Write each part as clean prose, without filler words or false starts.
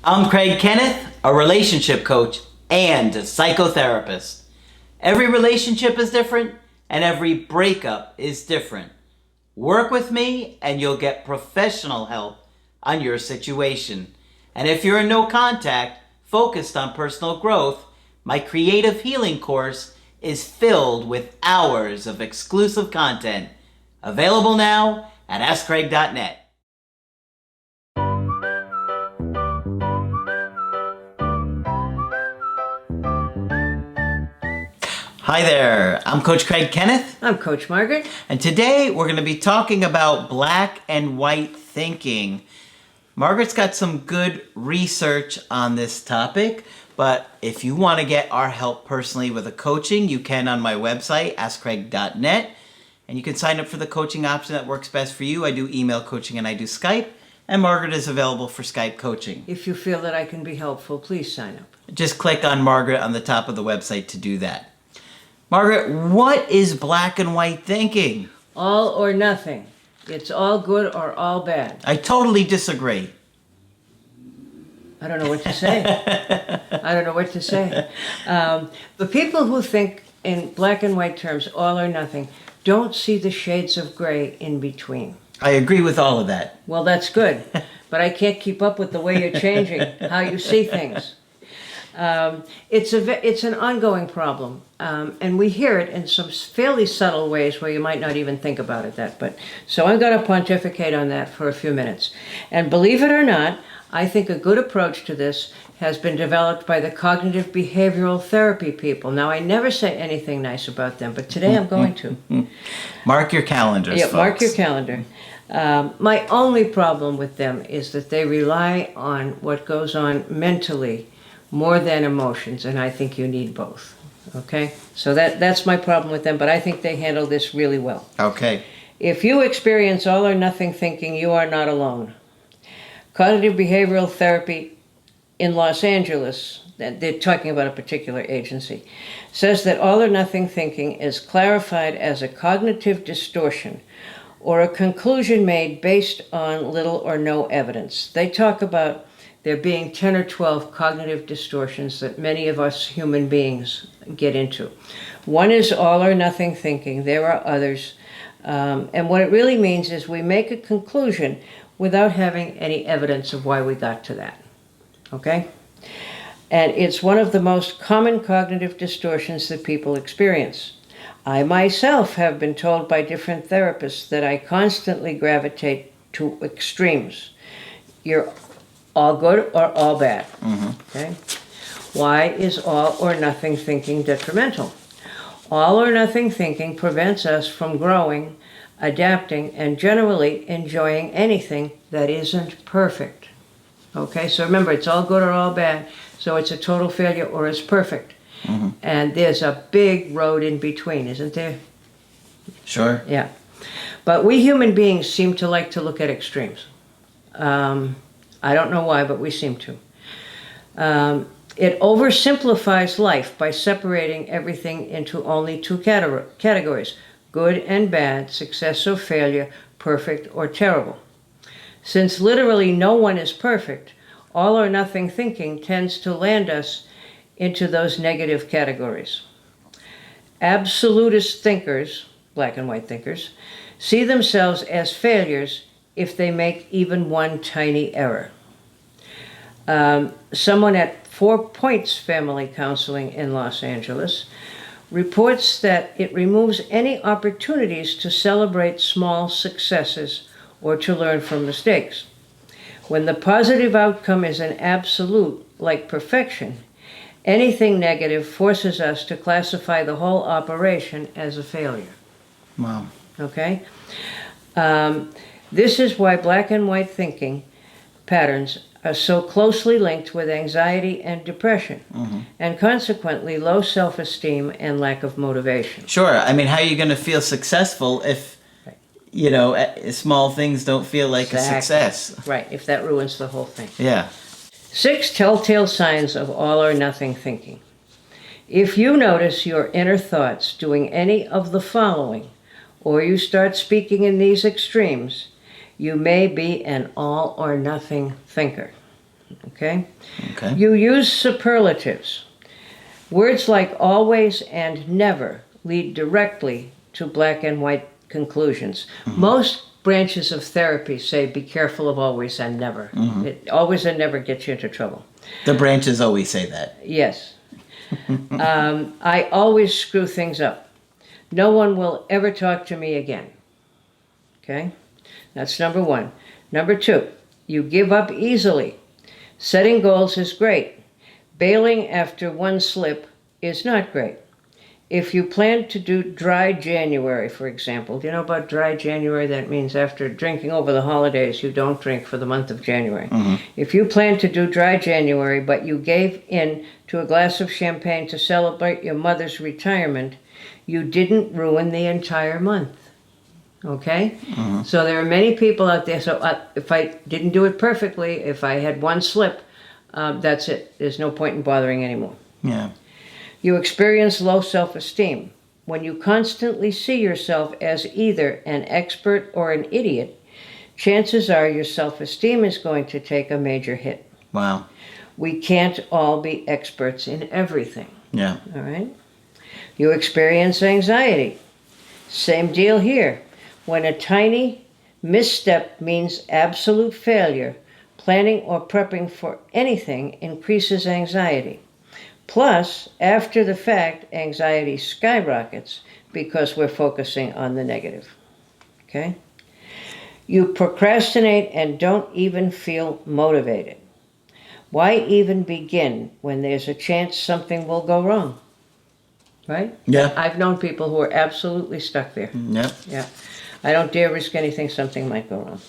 I'm Craig Kenneth, a relationship coach and a psychotherapist. Every relationship is different and every breakup is different. Work with me and you'll get professional help on your situation. And if you're in no contact, focused on personal growth, my creative healing course is filled with hours of exclusive content. Available now at AskCraig.net. Hi there, I'm Coach Craig Kenneth. I'm Coach Margaret. And today we're going to be talking about black and white thinking. Margaret's got some good research on this topic, but if you want to get our help personally with a coaching, you can on my website, AskCraig.net, and you can sign up for the coaching option that works best for you. I do email coaching and I do Skype, and Margaret is available for Skype coaching. If you feel that I can be helpful, please sign up. Just click on Margaret on the top of the website to do that. Margaret, what is black and white thinking? All or nothing. It's all good or all bad. I totally disagree. I don't know what to say. The people who think in black and white terms, all or nothing, don't see the shades of gray in between. I agree with all of that. Well, that's good, but I can't keep up with the way you're changing how you see things. It's an ongoing problem, and we hear it in some fairly subtle ways where you might not even think about it so I'm going to pontificate on that for a few minutes. And believe it or not, I think a good approach to this has been developed by the cognitive behavioral therapy people. Now, I never say anything nice about them, but today I'm going to. Mark your calendars, folks. Mark your calendar. My only problem with them is that they rely on what goes on mentally more than emotions, and I think you need both. Okay? So that's my problem with them, but I think they handle this really well. Okay. If you experience all or nothing thinking, you are not alone. Cognitive behavioral therapy in Los Angeles, they're talking about a particular agency, says that all or nothing thinking is clarified as a cognitive distortion or a conclusion made based on little or no evidence. They talk about there being 10 or 12 cognitive distortions that many of us human beings get into. One is all or nothing thinking. There are others. And what it really means is we make a conclusion without having any evidence of why we got to that. Okay? And it's one of the most common cognitive distortions that people experience. I myself have been told by different therapists that I constantly gravitate to extremes. You're all good or all bad. Mm-hmm. Okay? Why is all or nothing thinking detrimental? All or nothing thinking prevents us from growing, adapting, and generally enjoying anything that isn't perfect. Okay, so remember, it's all good or all bad, so it's a total failure or it's perfect. Mm-hmm. And there's a big road in between, isn't there? Sure. Yeah. But we human beings seem to like to look at extremes. I don't know why, but we seem to. It oversimplifies life by separating everything into only two categories: good and bad, success or failure, perfect or terrible. Since literally no one is perfect, all or nothing thinking tends to land us into those negative categories. Absolutist thinkers, black and white thinkers, see themselves as failures if they make even one tiny error. Someone at 4 Points Family Counseling in Los Angeles reports that it removes any opportunities to celebrate small successes or to learn from mistakes. When the positive outcome is an absolute, like perfection, anything negative forces us to classify the whole operation as a failure. Wow. Okay? This is why black and white thinking patterns are so closely linked with anxiety and depression, mm-hmm. and consequently low self-esteem and lack of motivation. Sure. I mean, how are you going to feel successful if, small things don't feel like a success? Right, if that ruins the whole thing. Yeah. 6 telltale signs of all or nothing thinking. If you notice your inner thoughts doing any of the following, or you start speaking in these extremes, you may be an all or nothing thinker. Okay? Okay. You use superlatives. Words like always and never lead directly to black and white conclusions. Most branches of therapy say be careful of always and never. Always and never gets you into trouble. The branches always say that. Yes. I always screw things up. No one will ever talk to me again. Okay? That's number one. Number two, you give up easily. Setting goals is great. Bailing after one slip is not great. If you plan to do dry January, for example, do you know about dry January? That means after drinking over the holidays, you don't drink for the month of January. If you plan to do dry January, but you gave in to a glass of champagne to celebrate your mother's retirement, you didn't ruin the entire month. Okay? So there are many people out there. So if I didn't do it perfectly, if I had one slip, that's it. There's no point in bothering anymore. Yeah. You experience low self-esteem. When you constantly see yourself as either an expert or an idiot, chances are your self-esteem is going to take a major hit. Wow. We can't all be experts in everything. Yeah. All right? You experience anxiety. Same deal here. When a tiny misstep means absolute failure, planning or prepping for anything increases anxiety. Plus, after the fact, anxiety skyrockets because we're focusing on the negative. Okay? You procrastinate and don't even feel motivated. Why even begin when there's a chance something will go wrong? Right? Yeah. I've known people who are absolutely stuck there. Yep. Yeah. I don't dare risk anything, something might go wrong.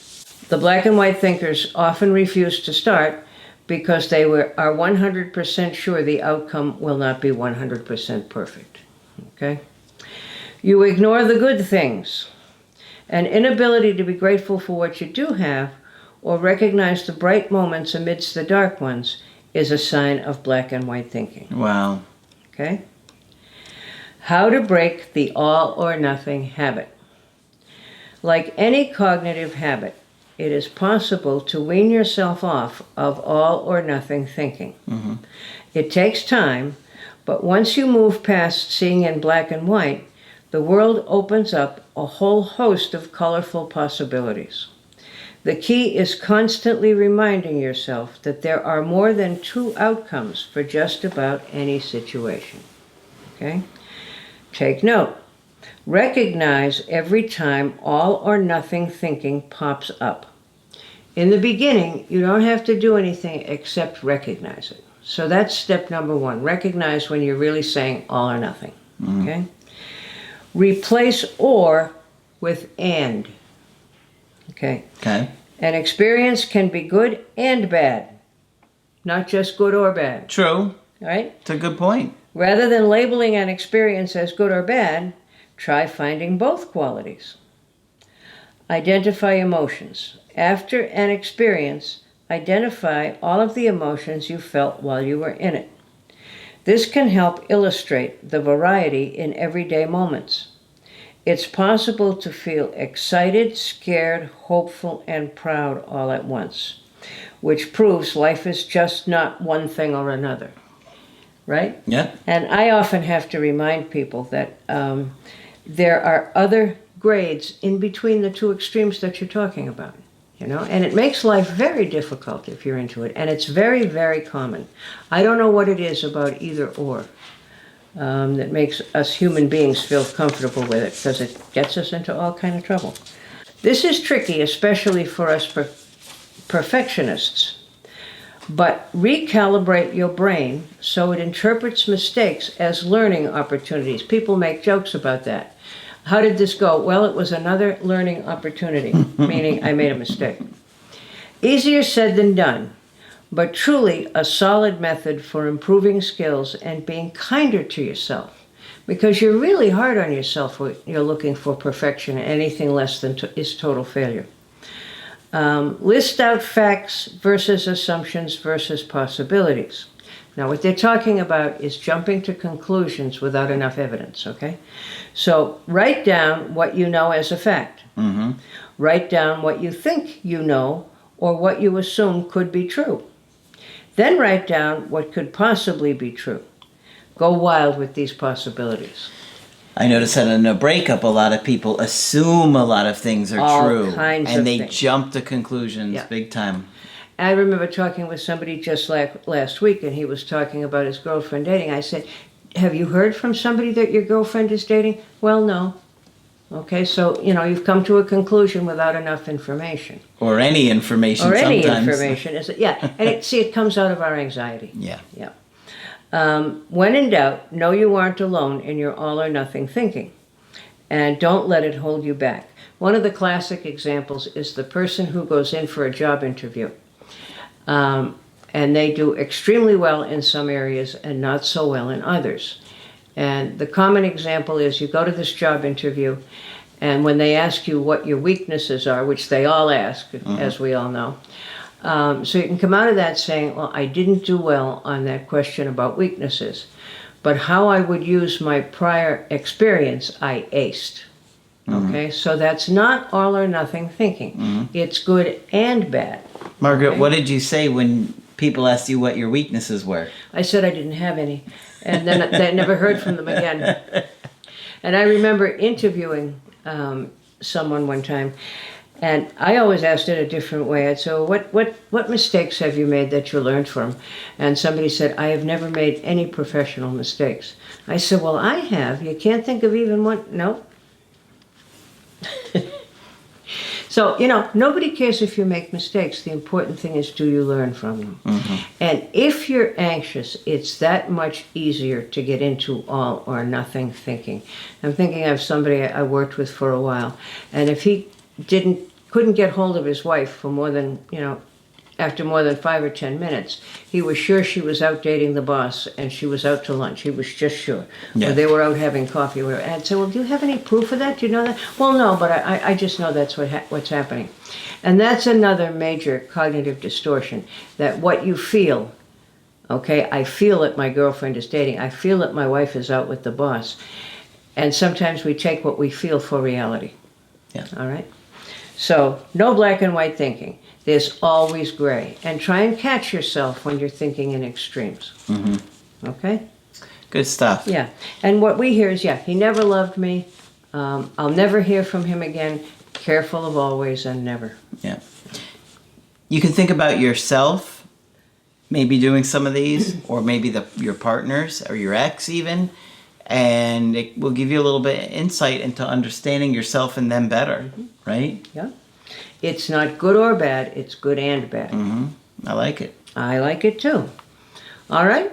The black and white thinkers often refuse to start because they are 100% sure the outcome will not be 100% perfect. Okay? You ignore the good things. An inability to be grateful for what you do have or recognize the bright moments amidst the dark ones is a sign of black and white thinking. Wow. Okay? How to break the all or nothing habit. Like any cognitive habit, it is possible to wean yourself off of all or nothing thinking. It takes time, but once you move past seeing in black and white, the world opens up a whole host of colorful possibilities. The key is constantly reminding yourself that there are more than two outcomes for just about any situation. Okay? Take note. Recognize every time all or nothing thinking pops up. In the beginning, you don't have to do anything except recognize it. So that's step number one. Recognize when you're really saying all or nothing. Okay? Replace or with and. Okay? Okay. An experience can be good and bad, not just good or bad. True. All right? It's a good point. Rather than labeling an experience as good or bad, try finding both qualities. Identify emotions. After an experience, identify all of the emotions you felt while you were in it. This can help illustrate the variety in everyday moments. It's possible to feel excited, scared, hopeful, and proud all at once, which proves life is just not one thing or another. Right? Yeah. And I often have to remind people that there are other grades in between the two extremes that you're talking about, you know, and it makes life very difficult if you're into it, and it's very, very common. I don't know what it is about either or that makes us human beings feel comfortable with it, because it gets us into all kind of trouble. This is tricky, especially for us perfectionists, but recalibrate your brain so it interprets mistakes as learning opportunities. People make jokes about that. How did this go? Well, it was another learning opportunity, meaning I made a mistake. Easier said than done, but truly a solid method for improving skills and being kinder to yourself, because you're really hard on yourself when you're looking for perfection, and anything less than is total failure. List out facts versus assumptions versus possibilities. Now, what they're talking about is jumping to conclusions without enough evidence, okay? So write down what you know as a fact. Write down what you think you know or what you assume could be true. Then write down what could possibly be true. Go wild with these possibilities. I notice that in a breakup, a lot of people assume a lot of things are All true. kinds and of they things. jump to conclusions Yeah. big time. I remember talking with somebody just like last week, and he was talking about his girlfriend dating. I said, have you heard from somebody that your girlfriend is dating? Well, no. Okay, so, you've come to a conclusion without enough information. Or any information Or any sometimes. information. And it comes out of our anxiety. Yeah. When in doubt, know you aren't alone in your all or nothing thinking. And don't let it hold you back. One of the classic examples is the person who goes in for a job interview. And they do extremely well in some areas and not so well in others. And the common example is you go to this job interview, and when they ask you what your weaknesses are, which they all ask, as we all know, so you can come out of that saying, well, I didn't do well on that question about weaknesses, but how I would use my prior experience, I aced. Okay, so that's not all or nothing thinking. It's good and bad. Margaret, what did you say when people asked you what your weaknesses were? I said I didn't have any, and then I never heard from them again. And I remember interviewing someone one time, and I always asked it a different way. I'd say, what mistakes have you made that you learned from? And somebody said, I have never made any professional mistakes. I said, well, I have. You can't think of even one? No. So, nobody cares if you make mistakes. The important thing is, do you learn from them? And if you're anxious, it's that much easier to get into all or nothing thinking. I'm thinking of somebody I worked with for a while, and if he couldn't get hold of his wife for more than, after more than 5 or 10 minutes, he was sure she was out dating the boss and she was out to lunch. He was just sure. Yeah. Or they were out having coffee. And I'd say, well, do you have any proof of that? Do you know that? Well, no, but I just know that's what's happening. And that's another major cognitive distortion, that what you feel, okay, I feel that my girlfriend is dating. I feel that my wife is out with the boss. And sometimes we take what we feel for reality. Yeah. All right? So, no black and white thinking. There's always gray. And try and catch yourself when you're thinking in extremes. Okay? Good stuff. Yeah. And what we hear is, he never loved me. I'll never hear from him again. Careful of always and never. Yeah. You can think about yourself maybe doing some of these, or maybe your partners or your ex even, and it will give you a little bit of insight into understanding yourself and them better, right? Yeah. It's not good or bad. It's good and bad. I like it. I like it too. All right?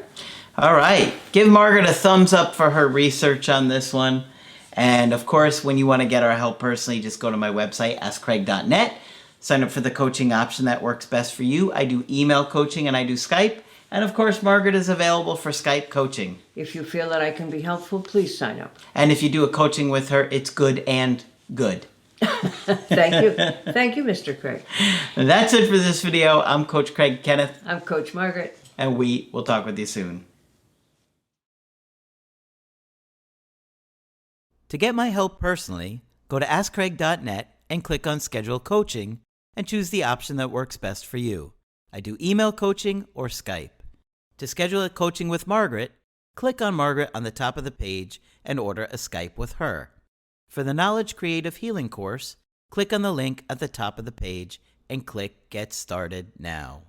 All right. Give Margaret a thumbs up for her research on this one. And of course, when you want to get our help personally, just go to my website, askcraig.net. Sign up for the coaching option that works best for you. I do email coaching and I do Skype. And of course, Margaret is available for Skype coaching. If you feel that I can be helpful, please sign up. And if you do a coaching with her, it's good and good. Thank you. Thank you, Mr. Craig. And that's it for this video. I'm Coach Craig Kenneth. I'm Coach Margaret. And we will talk with you soon. To get my help personally, go to askcraig.net and click on Schedule Coaching and choose the option that works best for you. I do email coaching or Skype. To schedule a coaching with Margaret, click on Margaret on the top of the page and order a Skype with her. For the Knowledge Creative Healing course, click on the link at the top of the page and click Get Started Now.